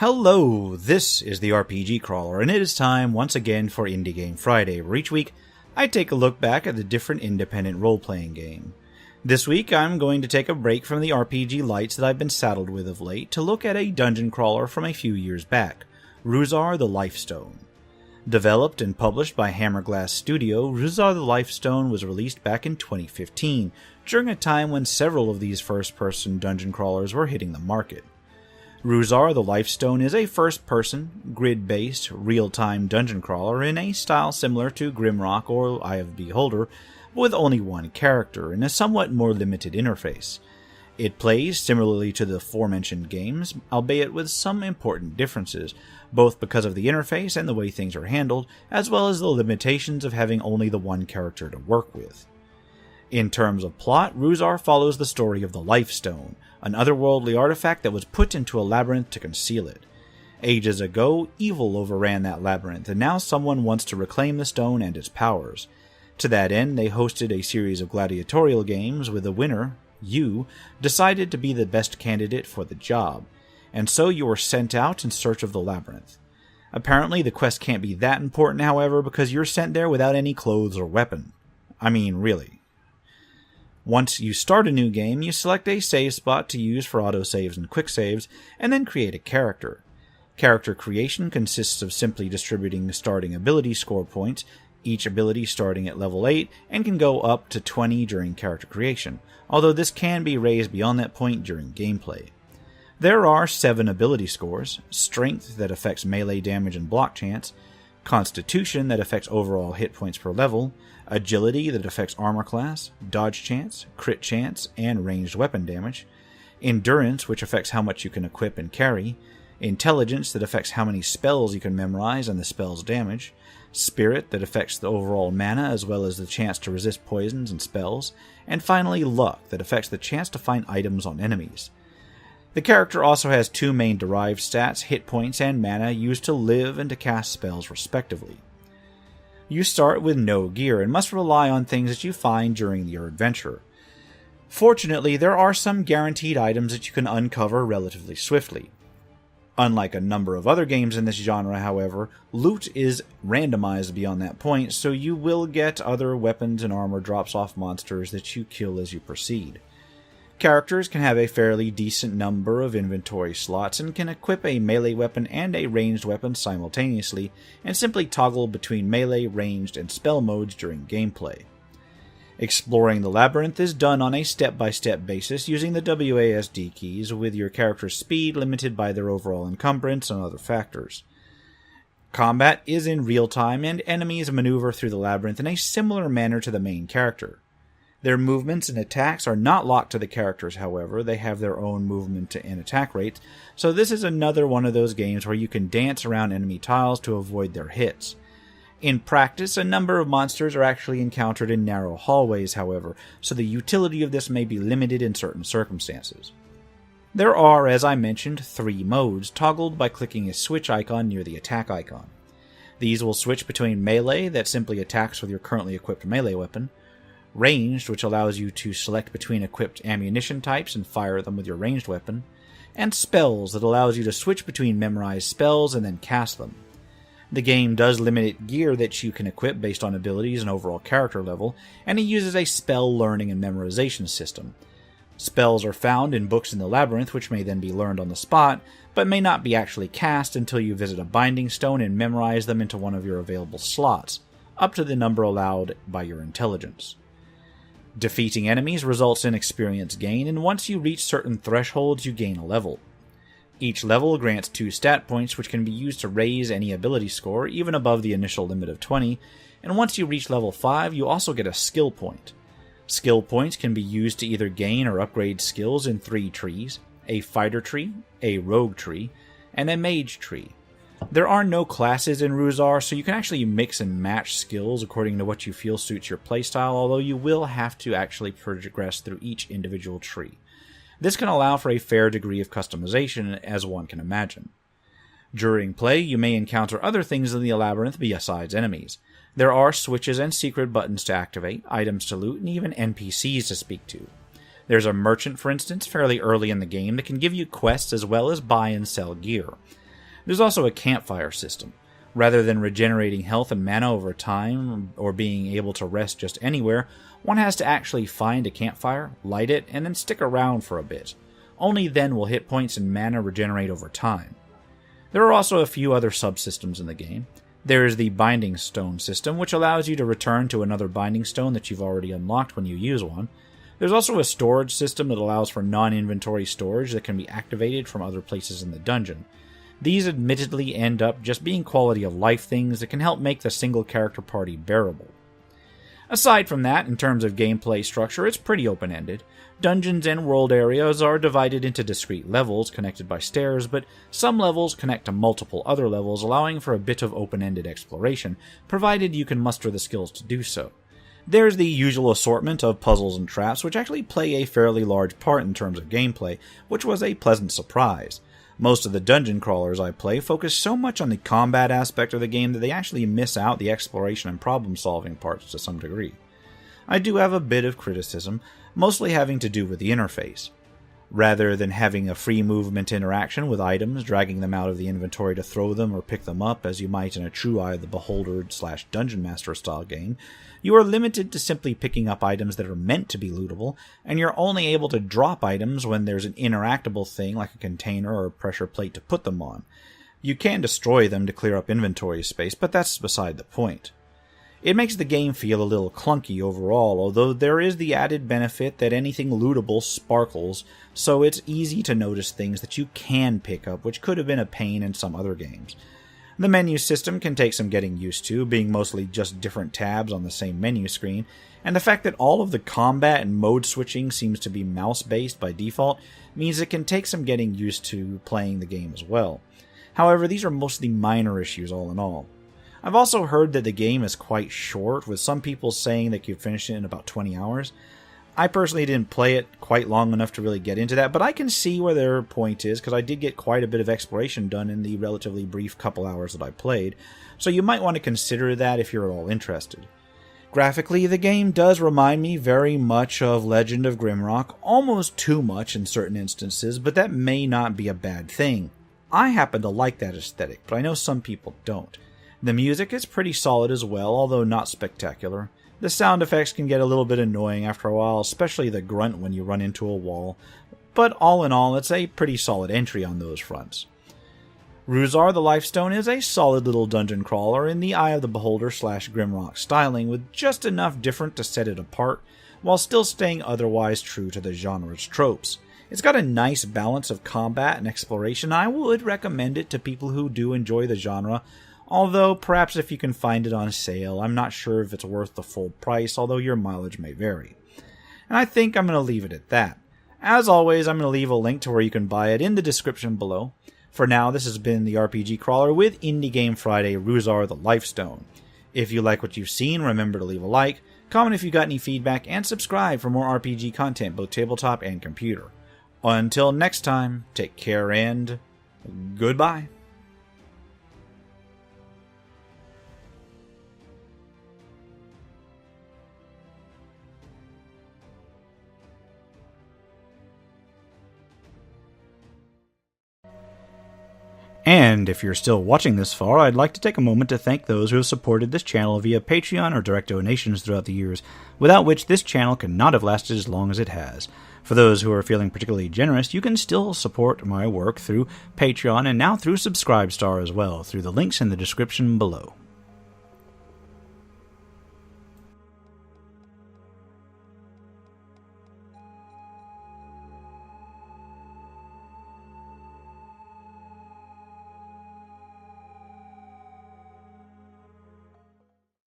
Hello, this is the RPG Crawler, and it is time once again for Indie Game Friday, where each week I take a look back at the different independent role-playing game. This week I'm going to take a break from the RPG lights that I've been saddled with of late to look at a dungeon crawler from a few years back, Ruzar the Lifestone. Developed and published by Hammerglass Studio, Ruzar the Lifestone was released back in 2015, during a time when several of these first-person dungeon crawlers were hitting the market. Ruzar the Lifestone is a first-person, grid-based, real-time dungeon crawler in a style similar to Grimrock or Eye of the Beholder, but with only one character and a somewhat more limited interface. It plays similarly to the aforementioned games, albeit with some important differences, both because of the interface and the way things are handled, as well as the limitations of having only the one character to work with. In terms of plot, Ruzar follows the story of the Lifestone, an otherworldly artifact that was put into a labyrinth to conceal it. Ages ago, evil overran that labyrinth, and now someone wants to reclaim the stone and its powers. To that end, they hosted a series of gladiatorial games with the winner, you, decided to be the best candidate for the job, and so you were sent out in search of the labyrinth. Apparently, the quest can't be that important, however, because you're sent there without any clothes or weapon. I mean, really. Once you start a new game, you select a save spot to use for autosaves and quick saves, and then create a character. Character creation consists of simply distributing starting ability score points, each ability starting at level 8, and can go up to 20 during character creation, although this can be raised beyond that point during gameplay. There are 7 ability scores: Strength that affects melee damage and block chance, Constitution that affects overall hit points per level, Agility that affects armor class, dodge chance, crit chance, and ranged weapon damage, Endurance which affects how much you can equip and carry, Intelligence that affects how many spells you can memorize and the spell's damage, Spirit that affects the overall mana as well as the chance to resist poisons and spells, and finally Luck that affects the chance to find items on enemies. The character also has 2 main derived stats, hit points and mana, used to live and to cast spells respectively. You start with no gear and must rely on things that you find during your adventure. Fortunately, there are some guaranteed items that you can uncover relatively swiftly. Unlike a number of other games in this genre, however, loot is randomized beyond that point, so you will get other weapons and armor drops off monsters that you kill as you proceed. Characters can have a fairly decent number of inventory slots and can equip a melee weapon and a ranged weapon simultaneously, and simply toggle between melee, ranged, and spell modes during gameplay. Exploring the labyrinth is done on a step-by-step basis using the WASD keys, with your character's speed limited by their overall encumbrance and other factors. Combat is in real time, and enemies maneuver through the labyrinth in a similar manner to the main character. Their movements and attacks are not locked to the characters, however. They have their own movement and attack rates, so this is another one of those games where you can dance around enemy tiles to avoid their hits. In practice, a number of monsters are actually encountered in narrow hallways, however, so the utility of this may be limited in certain circumstances. There are, as I mentioned, 3 modes, toggled by clicking a switch icon near the attack icon. These will switch between melee, that simply attacks with your currently equipped melee weapon, ranged, which allows you to select between equipped ammunition types and fire them with your ranged weapon, and spells, that allows you to switch between memorized spells and then cast them. The game does limit gear that you can equip based on abilities and overall character level, and it uses a spell learning and memorization system. Spells are found in books in the labyrinth, which may then be learned on the spot, but may not be actually cast until you visit a binding stone and memorize them into one of your available slots, up to the number allowed by your intelligence. Defeating enemies results in experience gain, and once you reach certain thresholds, you gain a level. Each level grants 2 stat points, which can be used to raise any ability score, even above the initial limit of 20, and once you reach level 5, you also get a skill point. Skill points can be used to either gain or upgrade skills in 3 trees: a fighter tree, a rogue tree, and a mage tree. There are no classes in Ruzar, so you can actually mix and match skills according to what you feel suits your playstyle, although you will have to actually progress through each individual tree. This can allow for a fair degree of customization, as one can imagine. During play, you may encounter other things in the labyrinth besides enemies. There are switches and secret buttons to activate, items to loot, and even NPCs to speak to. There's a merchant, for instance, fairly early in the game that can give you quests as well as buy and sell gear. There's also a campfire system. Rather than regenerating health and mana over time, or being able to rest just anywhere, one has to actually find a campfire, light it, and then stick around for a bit. Only then will hit points and mana regenerate over time. There are also a few other subsystems in the game. There is the Binding Stone system, which allows you to return to another Binding Stone that you've already unlocked when you use one. There's also a storage system that allows for non-inventory storage that can be activated from other places in the dungeon. These admittedly end up just being quality of life things that can help make the single character party bearable. Aside from that, in terms of gameplay structure, it's pretty open-ended. Dungeons and world areas are divided into discrete levels connected by stairs, but some levels connect to multiple other levels, allowing for a bit of open-ended exploration, provided you can muster the skills to do so. There's the usual assortment of puzzles and traps, which actually play a fairly large part in terms of gameplay, which was a pleasant surprise. Most of the dungeon crawlers I play focus so much on the combat aspect of the game that they actually miss out the exploration and problem-solving parts to some degree. I do have a bit of criticism, mostly having to do with the interface. Rather than having a free movement interaction with items, dragging them out of the inventory to throw them or pick them up as you might in a true Eye of the Beholder / Dungeon Master style game, you are limited to simply picking up items that are meant to be lootable, and you're only able to drop items when there's an interactable thing like a container or a pressure plate to put them on. You can destroy them to clear up inventory space, but that's beside the point. It makes the game feel a little clunky overall, although there is the added benefit that anything lootable sparkles, so it's easy to notice things that you can pick up, which could have been a pain in some other games. The menu system can take some getting used to, being mostly just different tabs on the same menu screen, and the fact that all of the combat and mode switching seems to be mouse-based by default means it can take some getting used to playing the game as well. However, these are mostly minor issues all in all. I've also heard that the game is quite short, with some people saying they could finish it in about 20 hours. I personally didn't play it quite long enough to really get into that, but I can see where their point is, because I did get quite a bit of exploration done in the relatively brief couple hours that I played, so you might want to consider that if you're at all interested. Graphically, the game does remind me very much of Legend of Grimrock, almost too much in certain instances, but that may not be a bad thing. I happen to like that aesthetic, but I know some people don't. The music is pretty solid as well, although not spectacular. The sound effects can get a little bit annoying after a while, especially the grunt when you run into a wall, but all in all, it's a pretty solid entry on those fronts. Ruzar the Lifestone is a solid little dungeon crawler in the Eye of the Beholder / Grimrock styling, with just enough different to set it apart, while still staying otherwise true to the genre's tropes. It's got a nice balance of combat and exploration. I would recommend it to people who do enjoy the genre, although perhaps if you can find it on sale, I'm not sure if it's worth the full price, although your mileage may vary. And I think I'm going to leave it at that. As always, I'm going to leave a link to where you can buy it in the description below. For now, this has been the RPG Crawler with Indie Game Friday Ruzar the Lifestone. If you like what you've seen, remember to leave a like, comment if you got any feedback, and subscribe for more RPG content, both tabletop and computer. Until next time, take care and goodbye. And if you're still watching this far, I'd like to take a moment to thank those who have supported this channel via Patreon or direct donations throughout the years, without which this channel could not have lasted as long as it has. For those who are feeling particularly generous, you can still support my work through Patreon and now through Subscribestar as well, through the links in the description below.